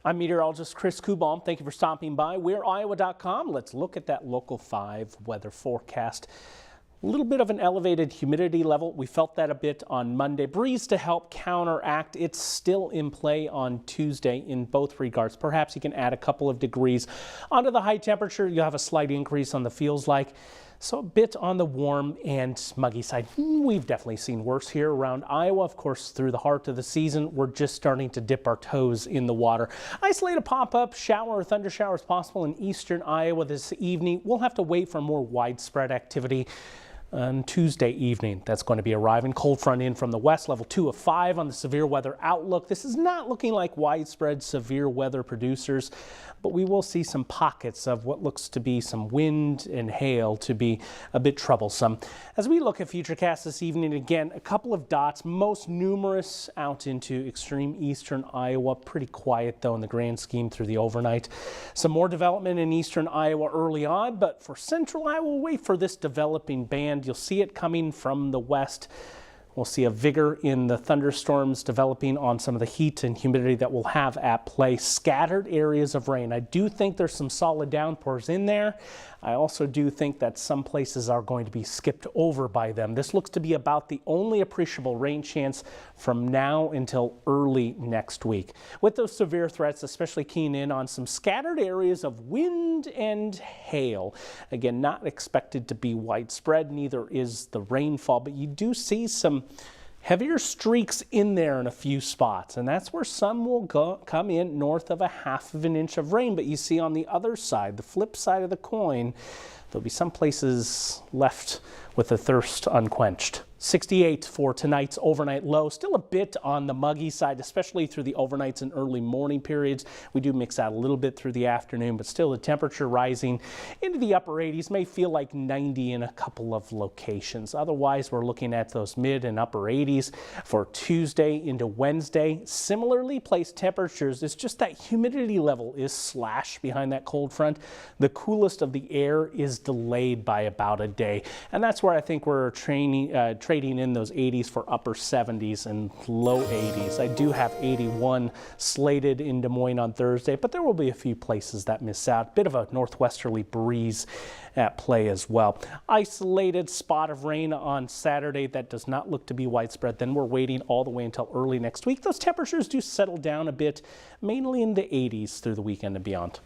I'm meteorologist Chris Kubaum. Thank you for stopping by. We're Iowa.com. Let's look at that Local 5 weather forecast. A little bit of an elevated humidity level. We felt that a bit on Monday. Breeze to help counteract. It's still in play on Tuesday in both regards. Perhaps you can add a couple of degrees onto the high temperature. You'll have a slight increase on the feels like. So a bit on the warm and muggy side. We've definitely seen worse here around Iowa. Of course, through the heart of the season, we're just starting to dip our toes in the water. Isolated pop-up shower or thunder showers possible in eastern Iowa this evening. We'll have to wait for more widespread activity on Tuesday evening. That's going to be arriving. Cold front in from the west, level 2 of 5 on the severe weather outlook. This is not looking like widespread severe weather producers, but we will see some pockets of what looks to be some wind and hail to be a bit troublesome. As we look at Futurecast this evening, again, a couple of dots, most numerous out into extreme eastern Iowa. Pretty quiet, though, in the grand scheme through the overnight. Some more development in eastern Iowa early on, but for central Iowa, we'll wait for this developing band. You'll see it coming from the west. We'll see a vigor in the thunderstorms developing on some of the heat and humidity that we'll have at play. Scattered areas of rain. I do think there's some solid downpours in there. I also do think that some places are going to be skipped over by them. This looks to be about the only appreciable rain chance from now until early next week. With those severe threats, especially keying in on some scattered areas of wind and hail. Again, not expected to be widespread, neither is the rainfall, but you do see some heavier streaks in there in a few spots, and that's where some will come in north of a half of an inch of rain. But you see on the other side, the flip side of the coin, there'll be some places left with the thirst unquenched. 68 for tonight's overnight low. Still a bit on the muggy side, especially through the overnights and early morning periods. We do mix out a little bit through the afternoon, but still the temperature rising into the upper 80s. May feel like 90 in a couple of locations. Otherwise, we're looking at those mid and upper 80s for Tuesday into Wednesday. Similarly placed temperatures. It's just that humidity level is slashed behind that cold front. The coolest of the air is delayed by about a day, and that's where I think we're trading in those 80s for upper 70s and low 80s. I do have 81 slated in Des Moines on Thursday, but there will be a few places that miss out. Bit of a northwesterly breeze at play as well. Isolated spot of rain on Saturday that does not look to be widespread. Then we're waiting all the way until early next week. Those temperatures do settle down a bit, mainly in the 80s through the weekend and beyond.